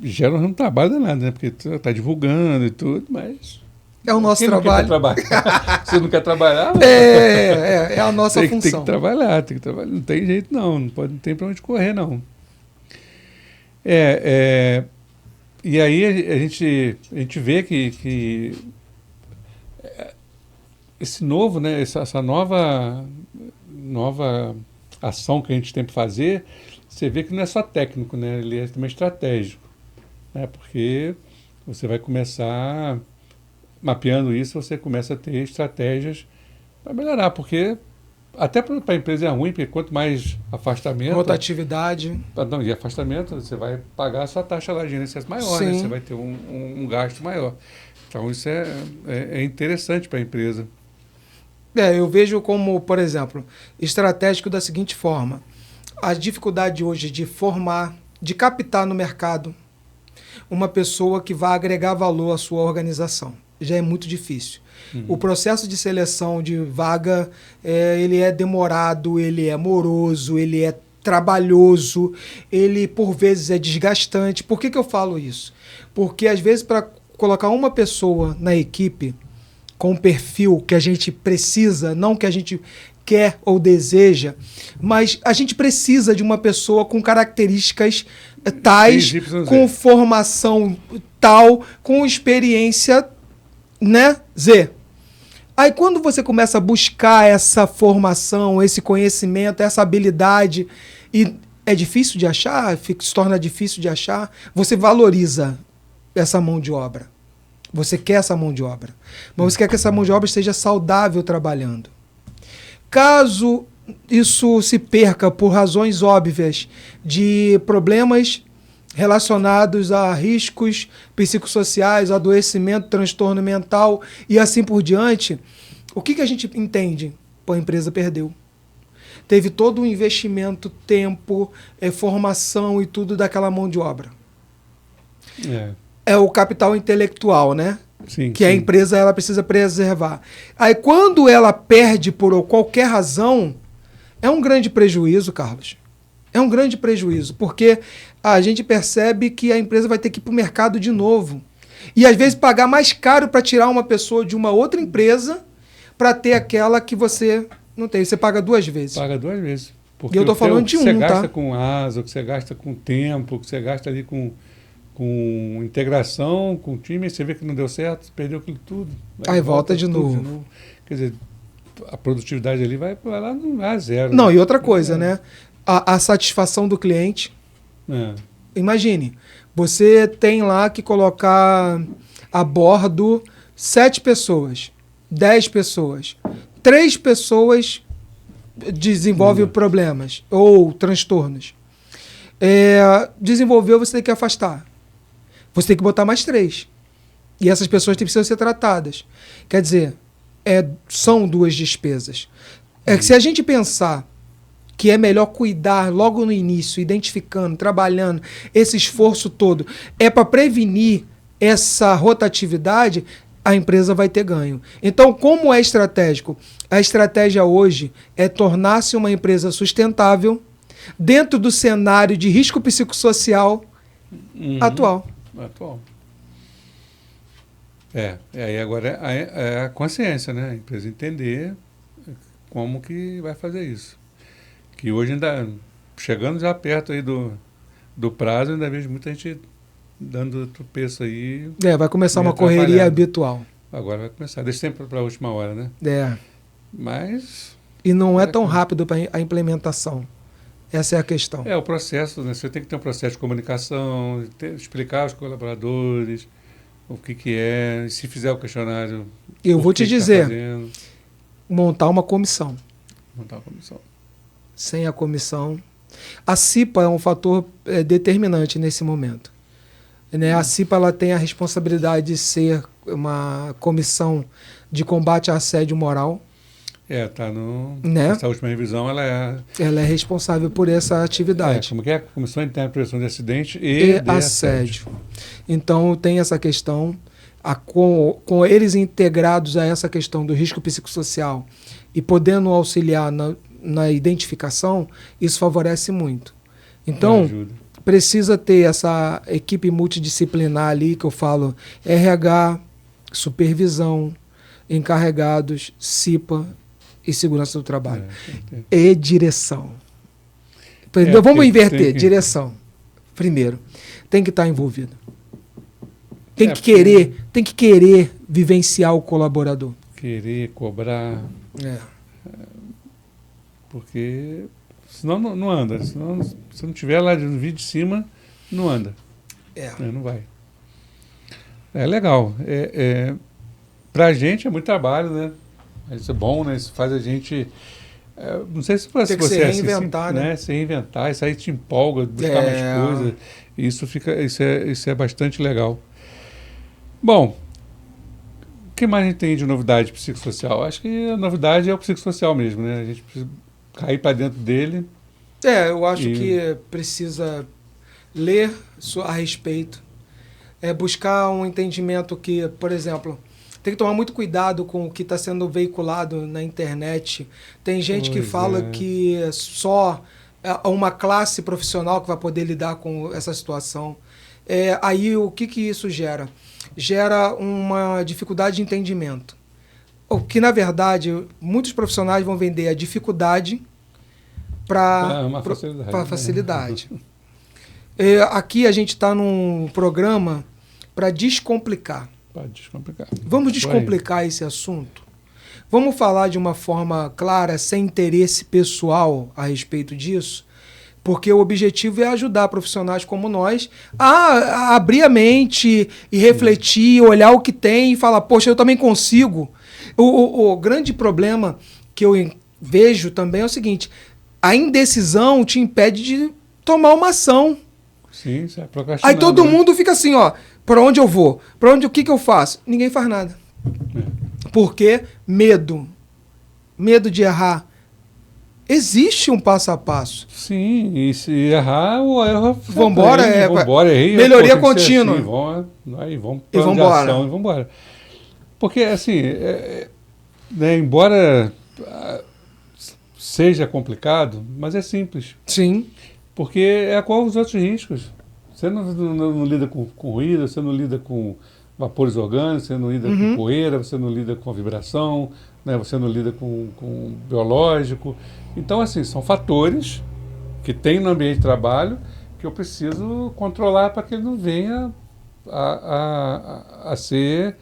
Gera um trabalho danado, né? Porque tu está divulgando e tudo, mas... É o nosso trabalho. Você não quer trabalhar? É a nossa função. Tem que trabalhar. Não tem jeito, não. Não tem para onde correr, não. E aí a gente vê que esse novo, né, essa nova ação que a gente tem para fazer, você vê que não é só técnico, né, ele é também estratégico, né, porque você vai começar mapeando isso, você começa a ter estratégias para melhorar, porque até para a empresa é ruim, porque quanto mais afastamento... Rotatividade. Não, e afastamento, você vai pagar a sua taxa lá de INSS maior, né? Você vai ter um gasto maior. Então, isso é interessante para a empresa. Eu vejo como, por exemplo, estratégico da seguinte forma. A dificuldade hoje de formar, de captar no mercado uma pessoa que vai agregar valor à sua organização. Já é muito difícil. O processo de seleção de vaga, ele é demorado, ele é moroso, ele é trabalhoso, ele por vezes é desgastante. Por que eu falo isso? Porque às vezes para colocar uma pessoa na equipe com o perfil que a gente precisa, não que a gente quer ou deseja, mas a gente precisa de uma pessoa com características tais, com formação tal, com experiência, né, Z. Aí quando você começa a buscar essa formação, esse conhecimento, essa habilidade, e é difícil de achar, se torna difícil de achar, você valoriza essa mão de obra. Você quer essa mão de obra. Mas você quer que essa mão de obra esteja saudável trabalhando. Caso isso se perca por razões óbvias de problemas relacionados a riscos psicossociais, adoecimento, transtorno mental e assim por diante, o que a gente entende? Pô, a empresa perdeu. Teve todo um investimento, tempo, formação e tudo daquela mão de obra. É o capital intelectual, né? Sim, que a empresa ela precisa preservar. Aí quando ela perde por qualquer razão, é um grande prejuízo, Carlos. É um grande prejuízo, porque a gente percebe que a empresa vai ter que ir para o mercado de novo. E às vezes pagar mais caro para tirar uma pessoa de uma outra empresa para ter aquela que você não tem. Você paga duas vezes. Paga duas vezes. Porque eu estou falando de um, tá? O que você gasta com asa, o que você gasta com tempo, o que você gasta ali com integração, com o time, você vê que não deu certo, você perdeu aquilo tudo. Aí volta de novo. Quer dizer, a produtividade ali vai lá a zero. Não, né? E outra coisa, né? A satisfação do cliente. Imagine, você tem lá que colocar a bordo 7 pessoas, 10 pessoas. 3 pessoas desenvolvem problemas ou transtornos. Desenvolveu, você tem que afastar. Você tem que botar mais 3. E essas pessoas precisam ser tratadas. Quer dizer, são 2 despesas. Que se a gente pensar que é melhor cuidar logo no início, identificando, trabalhando, esse esforço todo, para prevenir essa rotatividade, a empresa vai ter ganho. Então, como é estratégico? A estratégia hoje é tornar-se uma empresa sustentável dentro do cenário de risco psicossocial atual. Aí agora é a consciência, né? A empresa entender como que vai fazer isso. Que hoje ainda, chegando já perto aí do prazo, ainda vejo muita gente dando tropeço aí. Vai começar uma correria habitual. Agora vai começar. Deixa sempre para a última hora, né? Mas... E não é tão rápido para a implementação. Essa é a questão. O processo, né? Você tem que ter um processo de comunicação, explicar aos colaboradores o que é, e se fizer o questionário... Eu vou te dizer, montar uma comissão. Sem a comissão. A CIPA é um fator determinante nesse momento. Né? A CIPA ela tem a responsabilidade de ser uma comissão de combate a assédio moral. Nessa última revisão, ela é responsável por essa atividade. Como que é? Comissão Interna de Prevenção de Acidente e de Assédio. Então, tem essa questão, com eles integrados a essa questão do risco psicossocial e podendo auxiliar na identificação, isso favorece muito. Então, precisa ter essa equipe multidisciplinar ali, que eu falo, RH, supervisão, encarregados, CIPA e segurança do trabalho. E direção. Vamos inverter. Direção, primeiro, tem que estar envolvido. Tem que querer vivenciar o colaborador. Querer, cobrar. É. Porque senão não anda. Senão, se não tiver lá no vídeo de cima, não anda. Não vai. É legal. Pra gente é muito trabalho, né? Isso é bom, né? Isso faz a gente... não sei se você se reinventar, assim, né? Se reinventar, isso aí te empolga, buscar mais coisas. Isso é bastante legal. Bom, o que mais a gente tem de novidade psicossocial? Acho que a novidade é o psicossocial mesmo, né? A gente precisa cair para dentro dele. Eu acho que precisa ler a respeito, buscar um entendimento que, por exemplo, tem que tomar muito cuidado com o que está sendo veiculado na internet. Tem gente que fala que só uma classe profissional que vai poder lidar com essa situação. Aí o que isso gera? Gera uma dificuldade de entendimento. O que, na verdade, muitos profissionais vão vender a dificuldade para facilidade. Aqui a gente está num programa para descomplicar. Vamos descomplicar esse assunto? Vamos falar de uma forma clara, sem interesse pessoal a respeito disso? Porque o objetivo é ajudar profissionais como nós a abrir a mente e refletir, olhar o que tem e falar, poxa, eu também consigo. O grande problema que eu vejo também é o seguinte, a indecisão te impede de tomar uma ação. Sim, você é procrastinando. Aí todo mundo fica assim, ó, para onde eu vou? O que eu faço? Ninguém faz nada. Por quê? Medo de errar. Existe um passo a passo. Sim, e se errar, o erro... Vambora, errei. Melhoria contínua. Assim, vamos e vambora. E vambora. Porque, assim, embora seja complicado, mas é simples. Sim. Porque é como os outros riscos. Você não lida com ruído, você não lida com vapores orgânicos, você não lida com poeira, você não lida com a vibração, né? Você não lida com biológico. Então, assim, são fatores que tem no ambiente de trabalho que eu preciso controlar para que ele não venha a ser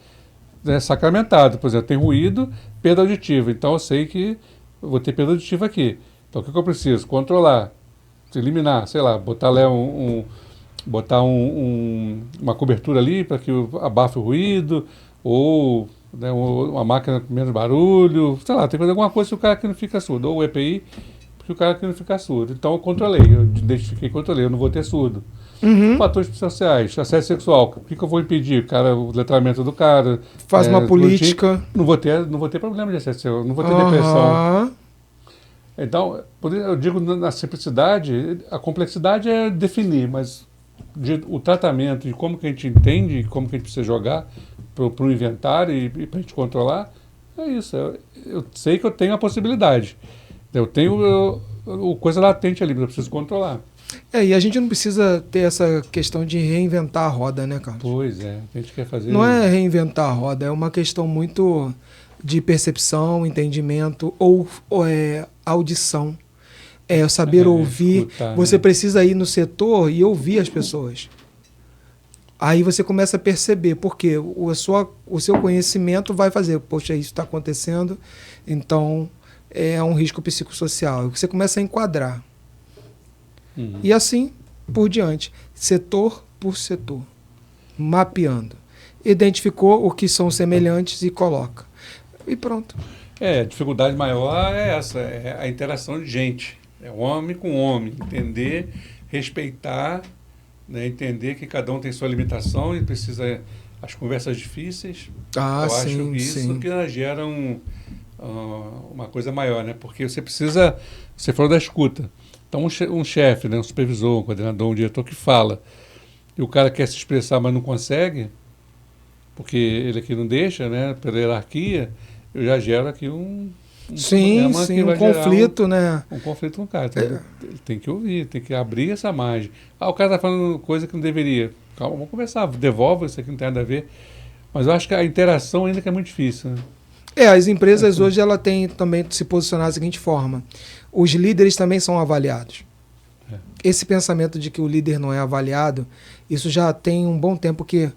sacramentado. Por exemplo, tem ruído, perda auditiva. Então, eu sei que eu vou ter perda auditiva aqui. Então, o que eu preciso? Controlar, eliminar, sei lá, botar uma cobertura ali para que abafe o ruído, ou uma máquina com menos barulho, sei lá, tem que fazer alguma coisa se o cara aqui não fica surdo, ou o EPI, porque o cara aqui não fica surdo. Então eu controlei, eu identifiquei e controlei, eu não vou ter surdo. Fatores sociais, assédio sexual, o que eu vou impedir? O letramento do cara. Faz uma política. Não vou ter problema de assédio sexual, não vou ter depressão. Então, por isso eu digo na simplicidade, a complexidade é definir, mas o tratamento de como que a gente entende, como que a gente precisa jogar para o inventário e para a gente controlar, é isso. Eu sei que eu tenho a possibilidade. Eu tenho coisa latente ali, mas eu preciso controlar. E a gente não precisa ter essa questão de reinventar a roda, né, Carlos? Pois é, a gente quer fazer... Não é reinventar a roda, é uma questão muito de percepção, entendimento ou audição. Saber ouvir. Escutar, você né? precisa ir no setor e ouvir as pessoas. Aí você começa a perceber, porque o seu conhecimento vai fazer, poxa, isso está acontecendo, então é um risco psicossocial. Você começa a enquadrar. E assim por diante, setor por setor, mapeando. Identificou o que são semelhantes e coloca. E pronto. A dificuldade maior é essa, é a interação de gente. É homem com homem, entender, respeitar, né, entender que cada um tem sua limitação e precisa... As conversas difíceis, eu acho que isso que gera uma coisa maior, né? Porque você precisa... Você falou da escuta. Então, um chefe, né, um supervisor, um coordenador, um diretor que fala, e o cara quer se expressar, mas não consegue, porque ele aqui não deixa, né, pela hierarquia, eu já gero aqui um conflito, né? Um conflito com o cara. Então, ele tem que ouvir, tem que abrir essa margem. O cara está falando coisa que não deveria. Calma, vamos conversar, devolve, isso aqui não tem nada a ver. Mas eu acho que a interação ainda que é muito difícil, né? As empresas hoje ela tem também se posicionar da seguinte forma. Os líderes também são avaliados. Esse pensamento de que o líder não é avaliado, isso já tem um bom tempo que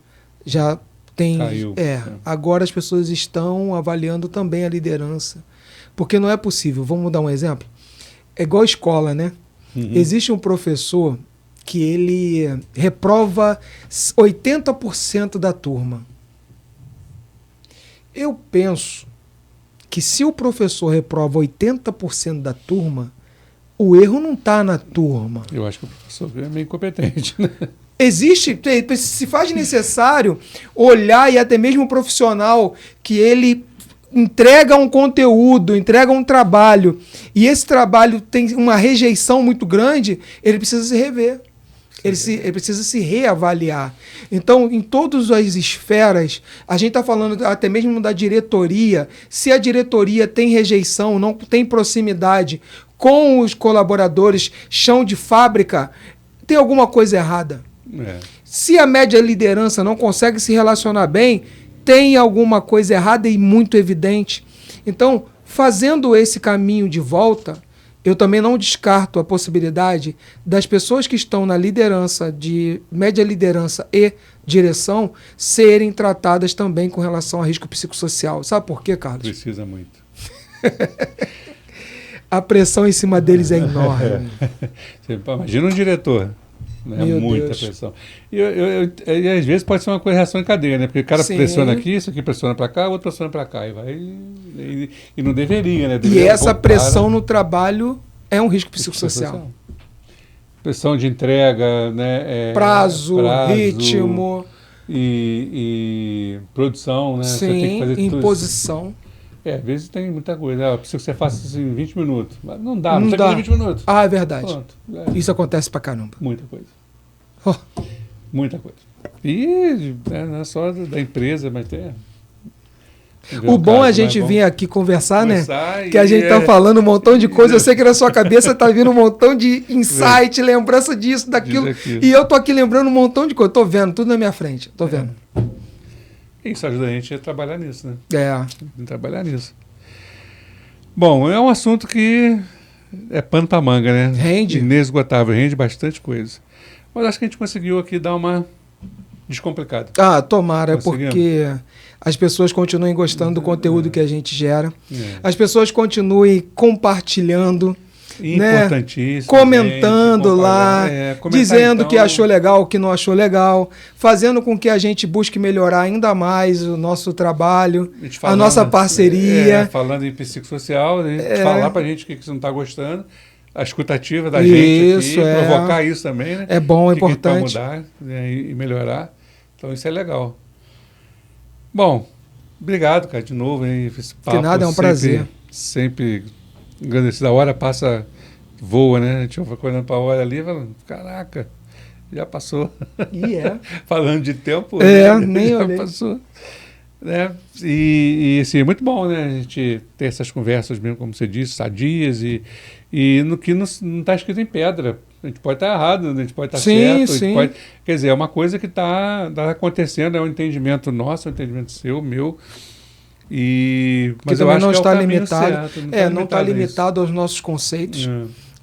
já tem. Caiu. Agora as pessoas estão avaliando também a liderança. Porque não é possível. Vamos dar um exemplo? É igual escola, né? Existe um professor que ele reprova 80% da turma. Eu penso que se o professor reprova 80% da turma, o erro não está na turma. Eu acho que o professor é meio incompetente, né? Existe, se faz necessário olhar, e até mesmo o profissional, que ele entrega um conteúdo, entrega um trabalho, e esse trabalho tem uma rejeição muito grande, ele precisa se rever. Ele precisa se reavaliar. Então, em todas as esferas, a gente está falando até mesmo da diretoria. Se a diretoria tem rejeição, não tem proximidade com os colaboradores, chão de fábrica, tem alguma coisa errada. Se a média liderança não consegue se relacionar bem, tem alguma coisa errada e muito evidente. Então, fazendo esse caminho de volta, eu também não descarto a possibilidade das pessoas que estão na liderança, de média liderança e direção, serem tratadas também com relação a risco psicossocial. Sabe por quê, Carlos? Precisa muito. A pressão em cima deles é enorme. Você imagina um diretor. Né? Muita Deus. pressão. E às vezes pode ser uma reação em cadeia, né? Porque o cara pressiona aqui, isso aqui pressiona para cá, o outro pressiona para cá. E vai. E não deveria, né? E essa pressão no trabalho é um risco psicossocial. Pressão de entrega, né? Prazo, ritmo. E produção, né? Sim, você tem que fazer imposição. Às vezes tem muita coisa. Preciso que você faça isso em 20 minutos. Mas não dá, não tem que fazer 20 minutos. Ah, é verdade. Pronto. Isso acontece pra caramba. Muita coisa. Oh. Muita coisa. E não é só da empresa, mas tem. O bom é a gente vir aqui conversar, né? Que a gente tá falando um montão de coisa. Eu sei que na sua cabeça tá vindo um montão de insight, lembrança disso, daquilo. E eu tô aqui lembrando um montão de coisa. Tô vendo tudo na minha frente. Tô vendo. Isso ajuda a gente a trabalhar nisso, né? Trabalhar nisso. Bom, é um assunto que é pano pra manga, né? Rende. Inesgotável, rende bastante coisa. Mas acho que a gente conseguiu aqui dar uma descomplicada. Tomara, porque as pessoas continuem gostando do conteúdo que a gente gera. As pessoas continuem compartilhando. Importantíssimo. Comentando lá, dizendo que achou legal, que não achou legal, fazendo com que a gente busque melhorar ainda mais o nosso trabalho, a nossa parceria. Falando em psicossocial, falar pra gente o que você não está gostando, a escutativa da gente aqui, provocar isso também, né? É bom, é importante. Para mudar, né, e melhorar. Então isso é legal. Bom, obrigado, cara, de novo. Esse papo que nada, é um prazer. Sempre agradecido. A hora passa, voa, né? A gente vai olhando para a hora ali e falando, caraca, já passou. Falando de tempo, nem já olhei. Passou. Né? E assim, é muito bom, né? A gente ter essas conversas mesmo, como você disse, sadias e no que não está escrito em pedra. A gente pode estar errado, a gente pode estar certo. Sim. Quer dizer, é uma coisa que está acontecendo, é um entendimento nosso, é um entendimento seu, meu. Mas que eu também acho não que está é o limitado. certo, não está limitado aos nossos conceitos.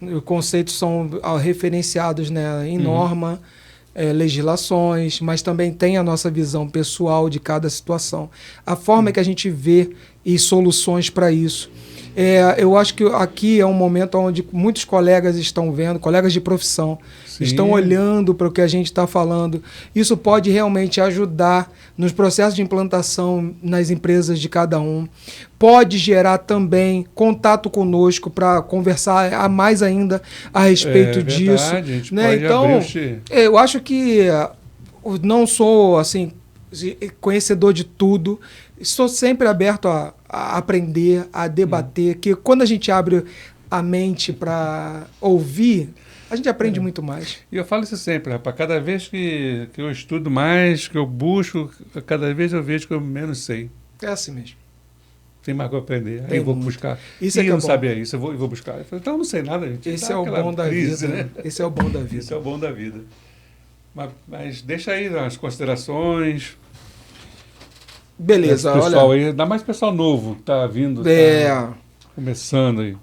Os conceitos são referenciados, né, em norma, legislações, mas também tem a nossa visão pessoal de cada situação. A forma que a gente vê e soluções para isso. Eu acho que aqui é um momento onde muitos colegas estão vendo, colegas de profissão, estão olhando para o que a gente está falando. Isso pode realmente ajudar nos processos de implantação nas empresas de cada um. Pode gerar também contato conosco para conversar a mais ainda a respeito disso. A gente né? pode Então, eu acho que não sou assim conhecedor de tudo. Estou sempre aberto a aprender, a debater, que quando a gente abre a mente para ouvir, a gente aprende muito mais. E eu falo isso sempre, rapaz. Cada vez que eu estudo mais, que eu busco, cada vez eu vejo que eu menos sei. É assim mesmo. Tem mais para aprender. Aí eu vou buscar. Isso eu não sabia isso, eu vou buscar. Eu falei, então eu não sei nada, gente. Esse é o bom da vida. Né? Esse é o bom da vida. Esse é o bom da vida. Mas deixa aí as considerações. Beleza, pessoal olha. Aí, ainda mais pessoal novo, tá vindo, tá começando aí.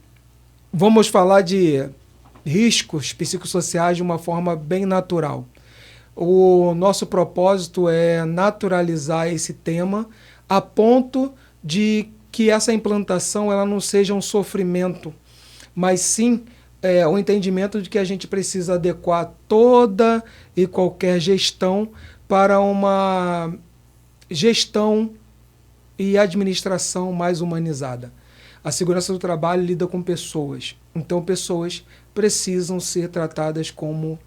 Vamos falar de riscos psicossociais de uma forma bem natural. O nosso propósito é naturalizar esse tema a ponto de que essa implantação ela não seja um sofrimento, mas sim o entendimento de que a gente precisa adequar toda e qualquer gestão para uma gestão e administração mais humanizada. A segurança do trabalho lida com pessoas, então pessoas precisam ser tratadas como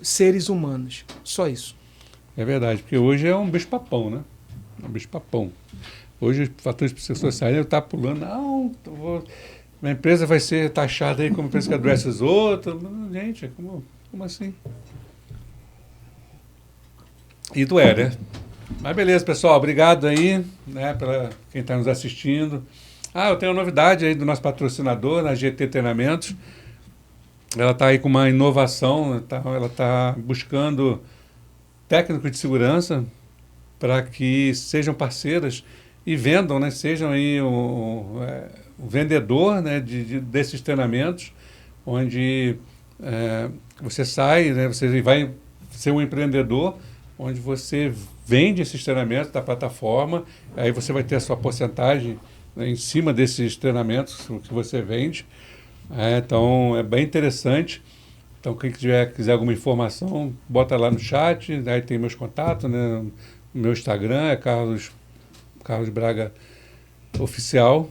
seres humanos. Só isso. É verdade, porque hoje é um bicho-papão, né? Um bicho-papão. Hoje os fatores psicossociais ele está pulando, não, a empresa vai ser taxada aí como empresa que adoece os outros. Gente, como assim? E tu né? Mas beleza, pessoal, obrigado aí, né, para quem está nos assistindo. Eu tenho uma novidade aí do nosso patrocinador, na GT Treinamentos. Ela está aí com uma inovação, ela está buscando técnicos de segurança para que sejam parceiras e vendam, né, sejam aí o vendedor, né, desses treinamentos, onde você sai, né, você vai ser um empreendedor, onde você vende esses treinamentos da plataforma, aí você vai ter a sua porcentagem, né, em cima desses treinamentos que você vende. Então, é bem interessante. Então, quem quiser alguma informação, bota lá no chat, aí tem meus contatos, né? Meu Instagram é Carlos Braga Oficial,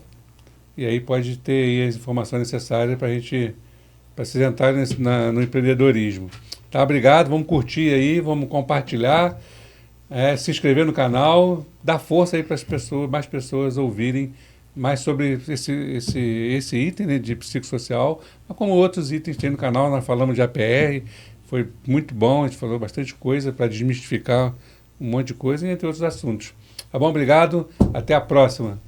e aí pode ter aí as informações necessárias para se entrar no empreendedorismo. Tá, obrigado, vamos curtir aí, vamos compartilhar, se inscrever no canal, dar força aí para mais pessoas ouvirem mais sobre esse item, né, de psicossocial, mas como outros itens tem no canal. Nós falamos de APR, foi muito bom, a gente falou bastante coisa para desmistificar um monte de coisa, entre outros assuntos. Tá bom? Obrigado, até a próxima.